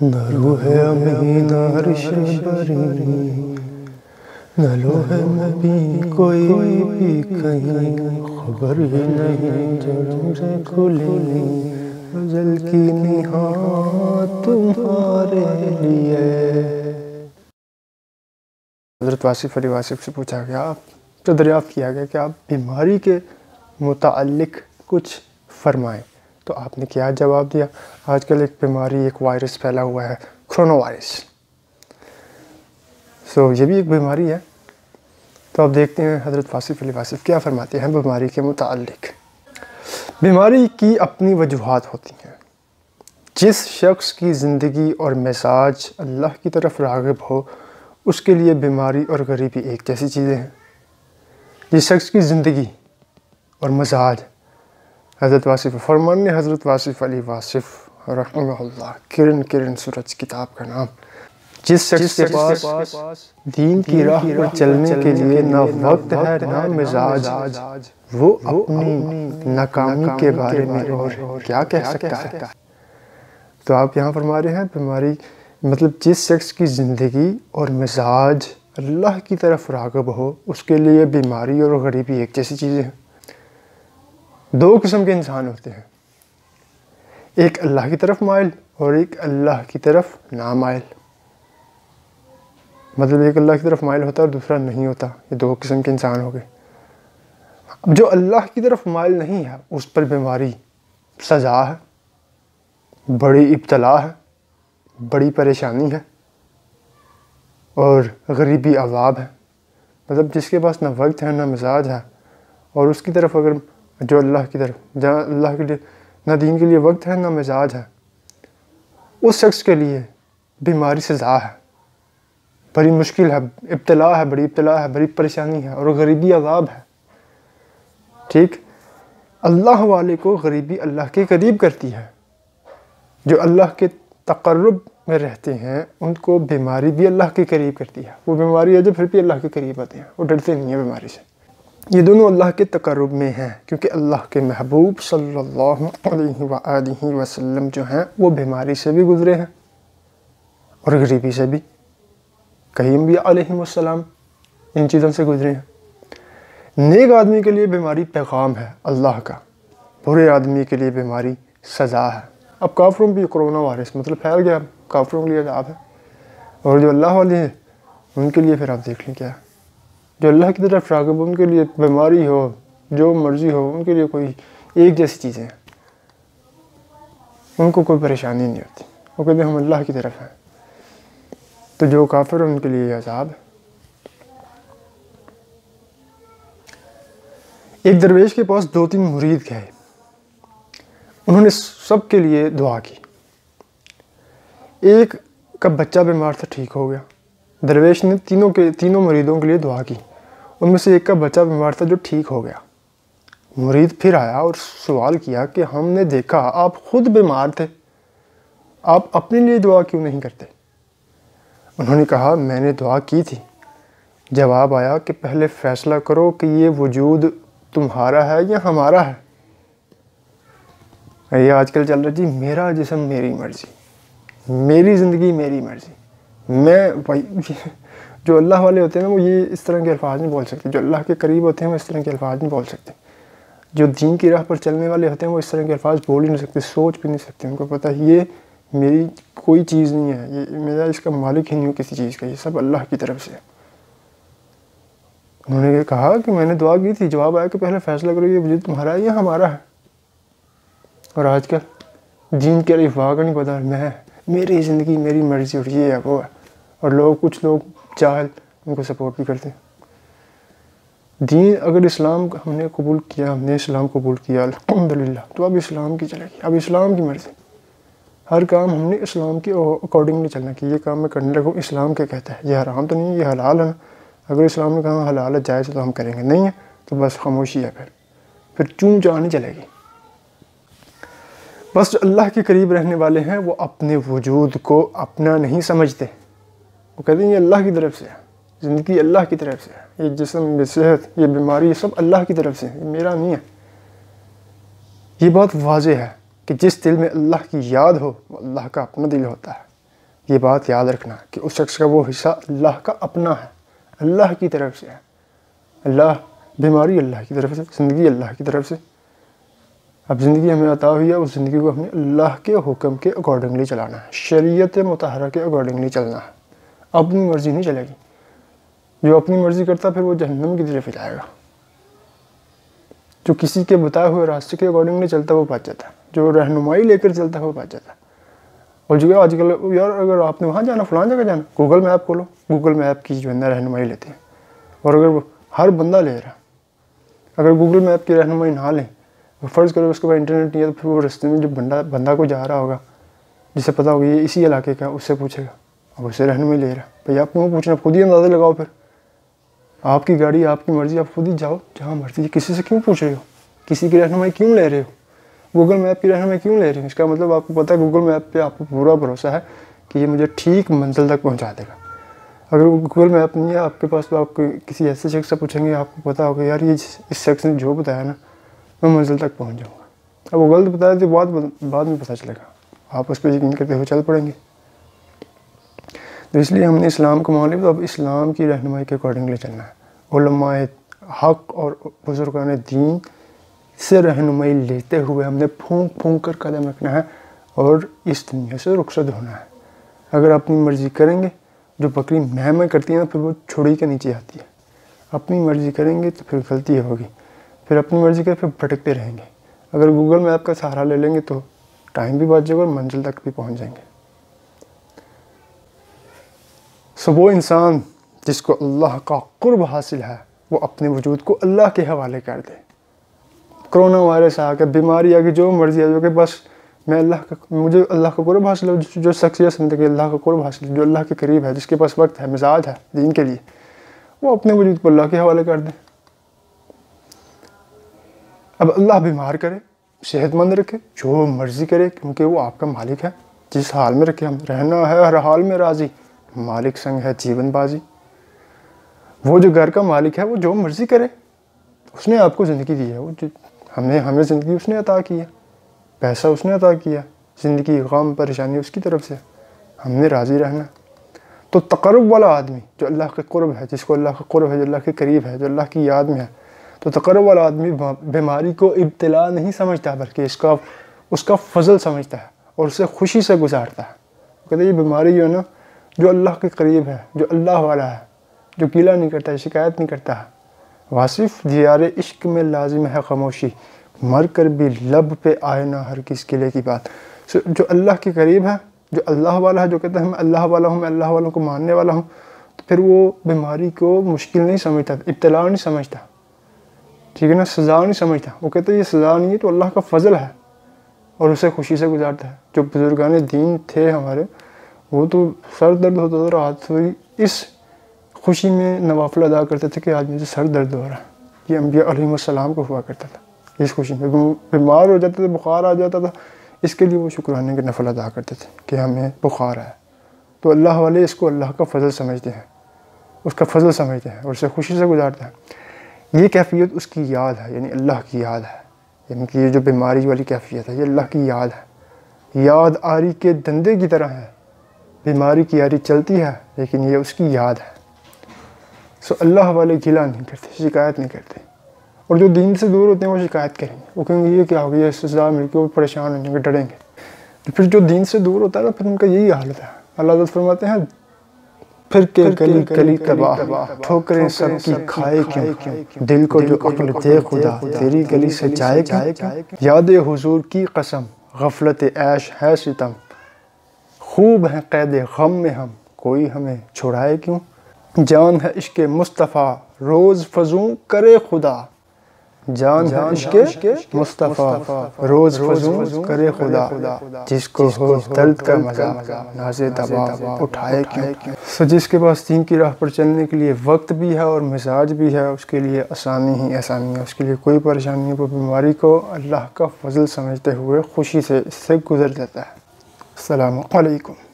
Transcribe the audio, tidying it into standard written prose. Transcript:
نہ روح امین عرش بری، نہ لوح مبین کوئی بھی کہیں، خبر ہی نہیں جو رمزیں کھلی ازل کی نہاد تمہارے لیے۔ حضرت واصف علی واصف سے پوچھا گیا، جو دریافت کیا گیا کہ آپ بیماری کے متعلق کچھ فرمائیں، تو آپ نے کیا جواب دیا؟ آج کل ایک بیماری، ایک وائرس پھیلا ہوا ہے، کرونا وائرس۔ یہ بھی ایک بیماری ہے۔ تو آپ دیکھتے ہیں حضرت واصف علی واصف کیا فرماتے ہیں بیماری کے متعلق۔ بیماری کی اپنی وجوہات ہوتی ہیں۔ جس شخص کی زندگی اور مزاج اللہ کی طرف راغب ہو، اس کے لیے بیماری اور غریبی ایک جیسی چیزیں ہیں۔ جس شخص کی زندگی اور مزاج، حضرت واصف فرمان نے حضرت واصف علی واصف رحمہ اللہ، کرن کرن سورج کتاب کا نام، جس شخص کے پاس دین کی راہ پر چلنے کے لیے نہ وقت ہے نہ مزاج، وہ اپنی ناکامی کے بارے میں اور کیا کہہ سکتا ہے؟ تو آپ یہاں فرما رہے ہیں بیماری مطلب جس شخص کی زندگی اور مزاج اللہ کی طرف راغب ہو، اس کے لیے بیماری اور غریبی ایک جیسی چیزیں ہیں۔ دو قسم کے انسان ہوتے ہیں، ایک اللہ کی طرف مائل اور ایک اللہ کی طرف نامائل۔ مطلب ایک اللہ کی طرف مائل ہوتا ہے اور دوسرا نہیں ہوتا، یہ دو قسم کے انسان ہو گئے۔ اب جو اللہ کی طرف مائل نہیں ہے، اس پر بیماری سزا ہے، بڑی ابتلا ہے، بڑی پریشانی ہے اور غریبی عذاب ہے۔ مطلب جس کے پاس نہ وقت ہے نہ مزاج ہے، اور اس کی طرف اگر جو اللہ کی طرف جہاں اللہ کے لیے نہ دین کے لیے وقت ہے نہ مزاج ہے، اس شخص کے لیے بیماری سزا ہے، بڑی مشکل ہے، ابتلا ہے، بڑی ابتلا ہے، بڑی پریشانی ہے اور غریبی عذاب ہے۔ ٹھیک، اللہ والے کو غریبی اللہ کے قریب کرتی ہے۔ جو اللہ کے تقرب میں رہتے ہیں ان کو بیماری بھی اللہ کے قریب کرتی ہے۔ وہ بیماری ہے جو پھر بھی اللہ کے قریب آتے ہیں، وہ ڈرتے نہیں ہیں بیماری سے۔ یہ دونوں اللہ کے تقرب میں ہیں، کیونکہ اللہ کے محبوب صلی اللہ علیہ وآلہ وسلم جو ہیں وہ بیماری سے بھی گزرے ہیں اور غریبی سے بھی۔ کئی انبیاء علیہم السلام ان چیزوں سے گزرے ہیں۔ نیک آدمی کے لیے بیماری پیغام ہے اللہ کا، برے آدمی کے لیے بیماری سزا ہے۔ اب کافروں بھی کرونا وائرس مطلب پھیل گیا، کافروں کے لیے عذاب ہے، اور جو اللہ والے ہیں ان کے لیے پھر آپ دیکھ لیں کیا ہے۔ جو اللہ کی طرف راغب ان کے لیے بیماری ہو، جو مرضی ہو، ان کے لیے کوئی ایک جیسی چیزیں ہیں، ان کو کوئی پریشانی نہیں ہوتی، وہ کہتے ہیں ہم اللہ کی طرف ہیں۔ تو جو کافر ہیں ان کے لیے عذاب ہے۔ ایک درویش کے پاس 2-3 مرید گئے، انہوں نے سب کے لیے دعا کی۔ ایک کا بچہ بیمار تھا، ٹھیک ہو گیا۔ درویش نے تینوں مریدوں کے لیے دعا کی، ان میں سے ایک کا بچہ بیمار تھا جو ٹھیک ہو گیا۔ مرید پھر آیا اور سوال کیا کہ ہم نے دیکھا آپ خود بیمار تھے، آپ اپنے لیے دعا کیوں نہیں کرتے؟ انہوں نے کہا میں نے دعا کی تھی، جواب آیا کہ پہلے فیصلہ کرو کہ یہ وجود تمہارا ہے یا ہمارا ہے۔ یہ آج کل چل رہا جی میرا جسم میری مرضی، میری زندگی میری مرضی۔ جو اللہ والے ہوتے ہیں نا وہ یہ اس طرح کے الفاظ نہیں بول سکتے، جو اللہ کے قریب ہوتے ہیں وہ اس طرح کے الفاظ نہیں بول سکتے، جو دین کی راہ پر چلنے والے ہوتے ہیں وہ اس طرح کے الفاظ بول ہی نہیں سکتے، سوچ بھی نہیں سکتے۔ ان کو پتہ ہے یہ میری کوئی چیز نہیں ہے، یہ میرا اس کا مالک ہی نہیں ہوں کسی چیز کا، یہ سب اللہ کی طرف سے ہے۔ انہوں نے کہا کہ میں نے دعا کی تھی، جواب آیا کہ پہلے فیصلہ کرو یہ وجود تمہارا ہے یا ہمارا ہے۔ اور آج کل دین کے الفاظ کا نہیں پتہ، میری زندگی میری مرضی اور یہ ہے وہ ہے، اور کچھ لوگ جاہل ان کو سپورٹ بھی کرتے ہیں۔ دین اگر اسلام ہم نے قبول کیا، ہم نے اسلام قبول کیا الحمدللہ، تو اب اسلام کی چلے گی، اب اسلام کی مرضی۔ ہر کام ہم نے اسلام کے اکارڈنگلی چلنا کہ یہ کام میں کرنے لگوں اسلام کیا کہتا ہے، یہ حرام تو نہیں ہے، یہ حلال ہے نا۔ اگر اسلام نے کہا حلال ہے جائز ہے تو ہم کریں گے، نہیں ہے تو بس خاموشی ہے، پھر چون چاہ نہیں چلے گی۔ بس جو اللہ کے قریب رہنے والے ہیں وہ اپنے وجود کو اپنا نہیں سمجھتے، وہ کہتے ہیں یہ اللہ کی طرف سے ہے، زندگی اللہ کی طرف سے ہے، یہ جسم، یہ صحت، یہ بیماری، یہ سب اللہ کی طرف سے ہے، یہ میرا نہیں ہے۔ یہ بات واضح ہے کہ جس دل میں اللہ کی یاد ہو وہ اللہ کا اپنا دل ہوتا ہے۔ یہ بات یاد رکھنا کہ اس شخص کا وہ حصہ اللہ کا اپنا ہے، اللہ کی طرف سے ہے۔ اللہ، بیماری اللہ کی طرف سے، زندگی اللہ کی طرف سے۔ اب زندگی ہمیں عطا ہوئی ہے، اس زندگی کو ہمیں اللہ کے حکم کے اکارڈنگلی چلانا ہے، شریعت مطہرہ کے اکارڈنگلی چلنا ہے، اپنی مرضی نہیں چلے گی۔ جو اپنی مرضی کرتا پھر وہ جہنم کی طرف جائے گا۔ جو کسی کے بتائے ہوئے راستے کے اکارڈنگلی چلتا وہ بچ جاتا ہے، جو رہنمائی لے کر چلتا ہے وہ بچ جاتا ہے۔ اور جو آج کل یار اگر آپ نے وہاں جانا، فلان جگہ جانا، گوگل میپ کھولو، گوگل میپ کی جو ہے نا رہنمائی لیتے ہیں۔ اور اگر ہر بندہ لے رہا، اگر گوگل میپ کی رہنمائی نہ لیں، فرض کرو اس کے بعد انٹرنیٹ نہیں ہے، تو پھر وہ رستے میں جو بندہ کو جا رہا ہوگا، جسے پتا ہوگا یہ اسی علاقے کا، اس سے پوچھے گا، اب اسے رہنمائی لے رہا بھائی، آپ کو پوچھنا، خود ہی اندازہ لگاؤ۔ پھر آپ کی گاڑی، آپ کی مرضی، آپ خود ہی جاؤ جہاں مرضی۔ کسی سے کیوں پوچھ رہے ہو؟ کسی کی رہنمائی کیوں لے رہے ہو؟ گوگل میپ کی رہنمائی کیوں لے رہے ہو؟ اس کا مطلب آپ کو پتہ ہے گوگل میپ پہ آپ کو پورا بھروسہ ہے کہ یہ مجھے ٹھیک منزل تک پہنچا دے گا۔ اگر وہ گوگل میپ نہیں ہے آپ کے پاس، تو آپ کو کسی ایسے شخص سے پوچھیں گے، آپ کو پتہ ہوگا یار یہ اس شخص نے جو بتایا نا میں منزل تک پہنچ جاؤں گا۔ اب وہ غلط بتایا تو بعد میں پتہ چلے گا، آپ اس پہ یقین کرتے ہوئے چل پڑیں گے۔ تو اس لیے ہم نے اسلام کو مان لیا، تو اب اسلام کی رہنمائی کے اکارڈنگلی چلنا ہے۔ علماء حق اور بزرگان دین سے رہنمائی لیتے ہوئے ہم نے پھونک پھونک کر قدم رکھنا ہے اور اس دنیا سے رخصت ہونا ہے۔ اگر اپنی مرضی کریں گے، جو بکری میں کرتی ہے نا، پھر وہ چھڑی کے نیچے آتی ہے۔ اپنی مرضی کریں گے تو پھر غلطی ہوگی، پھر اپنی مرضی کریں پھر بھٹکتے رہیں گے۔ اگر گوگل میپ کا سہارا لے لیں گے تو ٹائم بھی بچ جائے گا اور منزل تک بھی پہنچ جائیں گے۔ وہ انسان جس کو اللہ کا قرب حاصل ہے، وہ اپنے وجود کو اللہ کے حوالے کر دے۔ کرونا وائرس آ کے، بیماری آ کے، جو مرضی آ جائے، کہ بس مجھے اللہ کا قرب حاصل ہے۔ جو شخص یہ سمجھتے کہ اللہ کا قرب حاصل ہے، جو اللہ کے قریب ہے، جس کے پاس وقت ہے، مزاج ہے دین کے لیے، وہ اپنے وجود کو اللہ کے حوالے کر دے۔ اب اللہ بیمار کرے، صحت مند رکھے، جو مرضی کرے، کیونکہ وہ آپ کا مالک ہے۔ جس حال میں رکھے، ہم رہنا ہے ہر حال میں راضی، مالک سنگ ہے جیون بازی۔ وہ جو گھر کا مالک ہے، وہ جو مرضی کرے، اس نے آپ کو زندگی دی ہے، وہ ہمیں زندگی اس نے عطا کی ہے، پیسہ اس نے عطا کیا، زندگی غم پریشانی اس کی طرف سے، ہم نے راضی رہنا۔ تو تقرب والا آدمی جو اللہ کے قرب ہے، جس کو اللہ کا قرب ہے، جو اللہ کے قریب ہے، جو اللہ کی یاد میں ہے، تو تقرب والا آدمی بیماری کو ابتلا نہیں سمجھتا، بلکہ اس کا فضل سمجھتا ہے اور اسے خوشی سے گزارتا ہے۔ کہتے ہیں یہ بیماری جو ہے نا، جو اللہ کے قریب ہے، جو اللہ والا ہے، جو گیلا نہیں کرتا ہے، شکایت نہیں کرتا ہے۔ واصف دیار عشق میں لازم ہے خاموشی، مر کر بھی لب پہ آئے نہ ہر کس گلے کی بات۔ جو اللہ کے قریب ہے، جو اللہ والا ہے، جو کہتا ہے میں اللہ والا ہوں، میں اللہ والوں کو ماننے والا ہوں، تو پھر وہ بیماری کو مشکل نہیں سمجھتا، ابتلا نہیں سمجھتا، ٹھیک ہے نا، سزا نہیں سمجھتا۔ وہ کہتا ہے یہ سزا نہیں ہے، تو اللہ کا فضل ہے، اور اسے خوشی سے گزارتا ہے۔ جو بزرگان دین تھے ہمارے، وہ تو سر درد ہوتا تھا، رات ہوئی اس خوشی میں نوافل ادا کرتے تھے کہ آج مجھے سر درد ہو رہا ہے۔ یہ انبیاء علیہ السلام کو ہوا کرتا تھا، اس خوشی میں بیمار ہو جاتے تھے، بخار آ جاتا تھا، اس کے لیے وہ شکرانے کے نفل ادا کرتے تھے کہ ہمیں بخار ہے۔ تو اللہ والے اس کو اللہ کا فضل سمجھتے ہیں، اس کا فضل سمجھتے ہیں اور اسے خوشی سے گزارتے ہیں۔ یہ کیفیت اس کی یاد ہے، یعنی اللہ کی یاد ہے، یعنی کہ یہ جو بیماری والی کیفیت ہے، یہ اللہ کی یاد ہے۔ یاد آری کے دندے کی طرح ہے، بیماری کی یاری چلتی ہے لیکن یہ اس کی یاد ہے۔ اللہ والے گلا نہیں کرتے، شکایت نہیں کرتے، اور جو دین سے دور ہوتے ہیں وہ شکایت کریں گے، وہ کہیں گے یہ کیا ہو گیا، اس سزا مل کے وہ پریشان ہو جائیں گے، ڈریں گے۔ پھر جو دین سے دور ہوتا ہے نا، پھر ان کا یہی حالت ہے۔ اللہ تعالیٰ فرماتے ہیں پھر کہ گلی گلی تباہ، ٹھوکریں سب کی کھائے کیوں، دل کو جو عقل دے خدا، تیری گلی سے جائے کیوں۔ یاد حضور کی قسم، غفلت عیش ہے ستم، خوب ہیں قید غم میں ہم، کوئی ہمیں چھڑائے کیوں۔ جان ہے عشق مصطفیٰ روز فزوں کرے خدا، جان ہے عشق مصطفیٰ روز فزوں کرے خدا، جس کو ہو درد کا مزہ ناز دوا اٹھائے کیوں۔ جس کے پاس دین کی راہ پر چلنے کے لیے وقت بھی ہے اور مزاج بھی ہے، اس کے لیے آسانی ہی آسانی ہے، اس کے لیے کوئی پریشانی نہیں، وہ بیماری کو اللہ کا فضل سمجھتے ہوئے خوشی سے اس سے گزر جاتا ہے۔ السلام علیکم۔